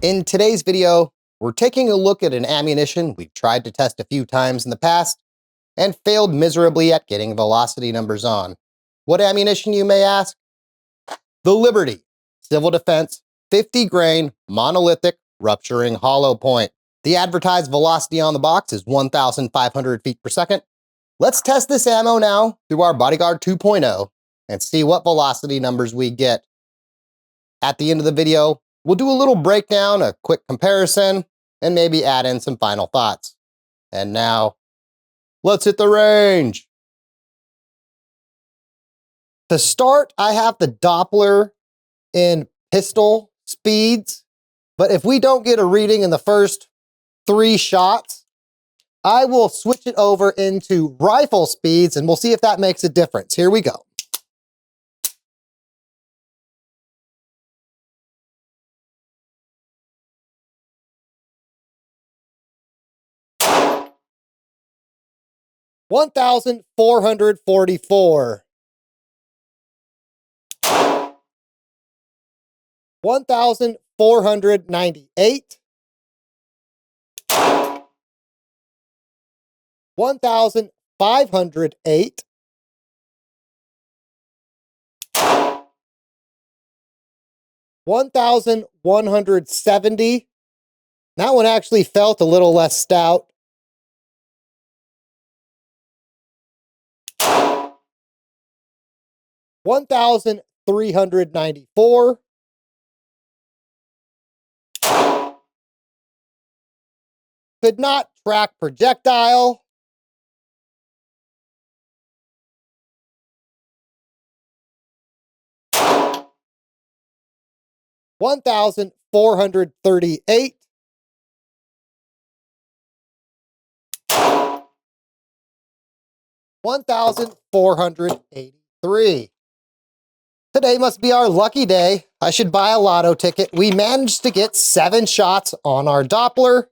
In today's video, we're taking a look at an ammunition we've tried to test a few times in the past and failed miserably at getting velocity numbers on. What ammunition, you may ask? The Liberty Civil Defense 50 grain monolithic rupturing hollow point. The advertised velocity on the box is 1,500 feet per second. Let's test this ammo now through our Bodyguard 2.0 and see what velocity numbers we get. At the end of the video, we'll do a little breakdown, a quick comparison, and maybe add in some final thoughts. And now, let's hit the range. To start, I have the Doppler in pistol speeds, but if we don't get a reading in the first 3 shots, I will switch it over into rifle speeds and we'll see if that makes a difference. Here we go. $1,444. 1,498. 1,508. 1,170. That one actually felt a little less stout. 1,394. Could not track projectile. 1,438. 1,483. Today must be our lucky day. I should buy a lotto ticket. We managed to get 7 shots on our Doppler.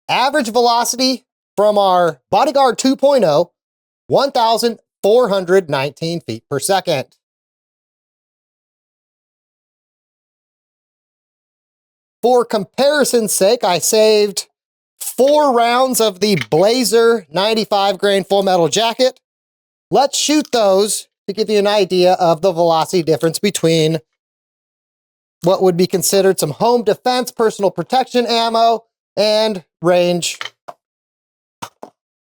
Average velocity from our Bodyguard 2.0, 1,419 feet per second. For comparison's sake, I saved 4 rounds of the Blazer 95 grain full metal jacket. Let's shoot those to give you an idea of the velocity difference between what would be considered some home defense, personal protection ammo, and range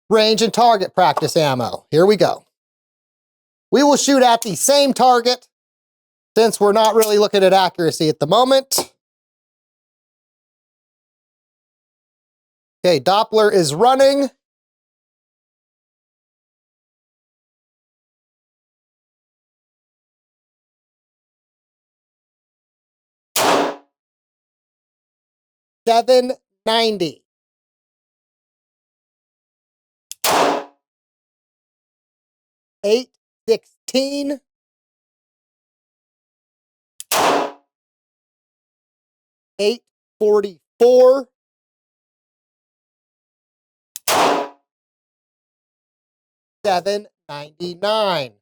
and target practice ammo. Here we go. We will shoot at the same target since we're not really looking at accuracy at the moment. Okay, Doppler is running. $790. 816. 844. 799.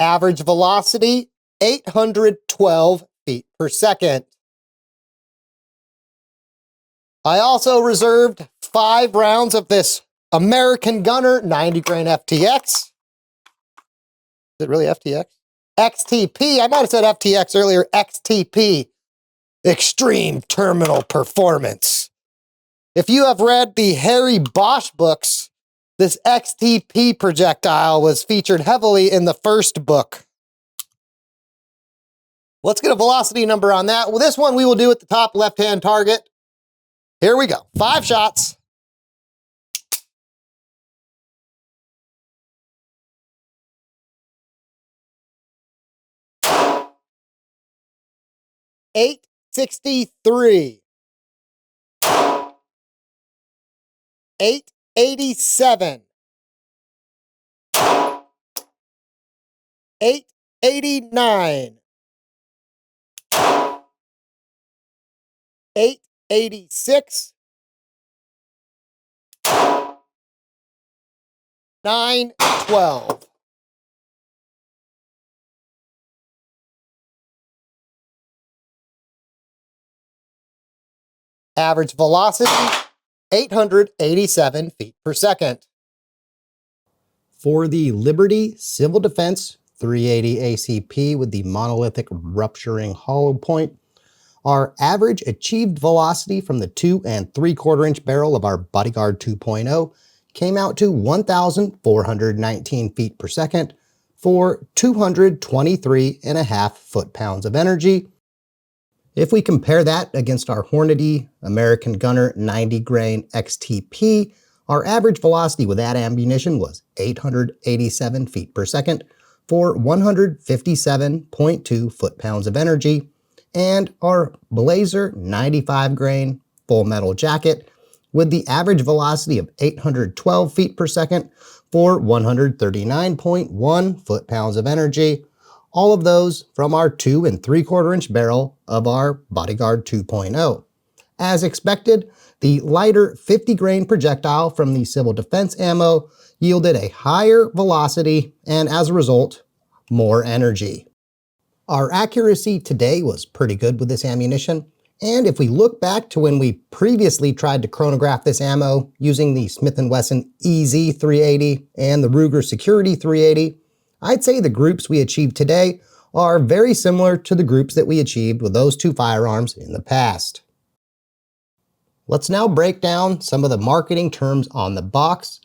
Average velocity, 812 feet per second. I also reserved 5 rounds of this American Gunner 90 grain FTX. Is it really FTX? XTP. I might have said FTX earlier. XTP. Extreme Terminal Performance. If you have read the Harry Bosch books, this XTP projectile was featured heavily in the first book. Let's get a velocity number on that. Well, this one we will do at the top left-hand target. Here we go. 5 shots. $863. 887. 889. 886. 912. Average velocity, 887 feet per second. For the Liberty Civil Defense 380 ACP with the monolithic rupturing hollow point, our average achieved velocity from the 2 3/4 inch barrel of our Bodyguard 2.0 came out to 1,419 feet per second for 223.5 foot-pounds of energy. If we compare that against our Hornady American Gunner 90 grain XTP, our average velocity with that ammunition was 887 feet per second for 157.2 foot-pounds of energy, and our Blazer 95 grain full metal jacket with the average velocity of 812 feet per second for 139.1 foot-pounds of energy. All of those from our 2 3/4 inch barrel of our Bodyguard 2.0. As expected, the lighter 50 grain projectile from the civil defense ammo yielded a higher velocity and, as a result, more energy. Our accuracy today was pretty good with this ammunition, and if we look back to when we previously tried to chronograph this ammo using the Smith & Wesson EZ 380 and the Ruger Security 380, I'd say the groups we achieved today are very similar to the groups that we achieved with those two firearms in the past. Let's now break down some of the marketing terms on the box.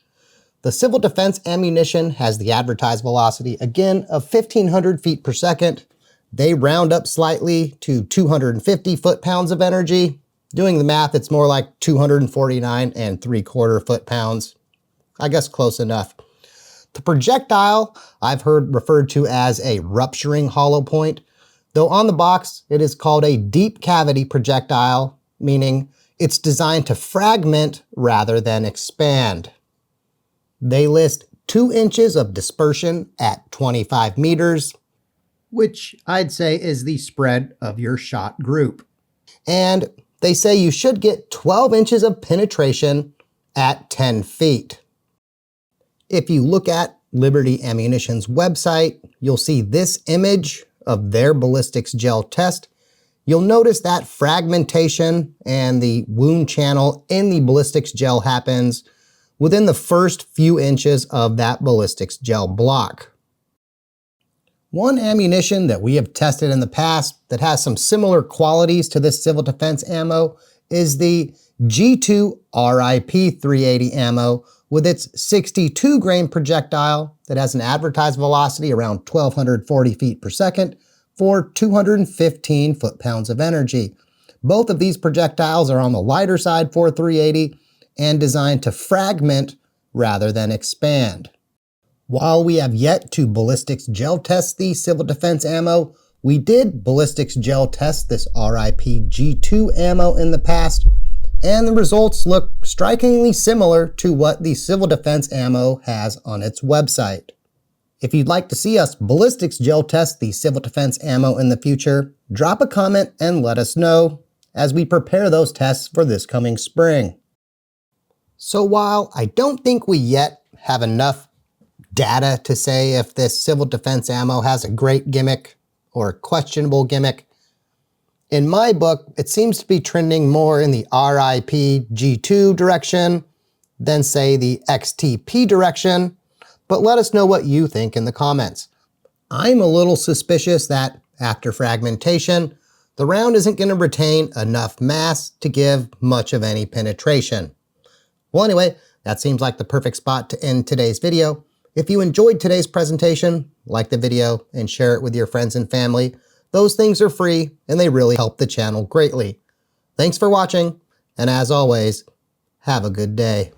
The civil defense ammunition has the advertised velocity, again, of 1,500 feet per second. They round up slightly to 250 foot-pounds of energy. Doing the math, it's more like 249 3/4 foot-pounds. I guess close enough. The projectile I've heard referred to as a rupturing hollow point, though on the box it is called a deep cavity projectile, meaning it's designed to fragment rather than expand. They list 2 inches of dispersion at 25 meters, which I'd say is the spread of your shot group. And they say you should get 12 inches of penetration at 10 feet. If you look at Liberty Ammunition's website, you'll see this image of their ballistics gel test. You'll notice that fragmentation and the wound channel in the ballistics gel happens within the first few inches of that ballistics gel block. One ammunition that we have tested in the past that has some similar qualities to this civil defense ammo is the G2 RIP 380 ammo with its 62 grain projectile that has an advertised velocity around 1,240 feet per second for 215 foot-pounds of energy. Both of these projectiles are on the lighter side for 380 and designed to fragment rather than expand. While we have yet to ballistics gel test the civil defense ammo, we did ballistics gel test this RIP G2 ammo in the past, and the results look strikingly similar to what the civil defense ammo has on its website. If you'd like to see us ballistics gel test the civil defense ammo in the future, drop a comment and let us know as we prepare those tests for this coming spring. So while I don't think we yet have enough data to say if this civil defense ammo has a great gimmick or a questionable gimmick, in my book, it seems to be trending more in the RIP G2 direction than, say, the XTP direction, but let us know what you think in the comments. I'm a little suspicious that after fragmentation, the round isn't going to retain enough mass to give much of any penetration. Well, anyway, that seems like the perfect spot to end today's video. If you enjoyed today's presentation, like the video and share it with your friends and family. Those things are free and they really help the channel greatly. Thanks for watching, and as always, have a good day.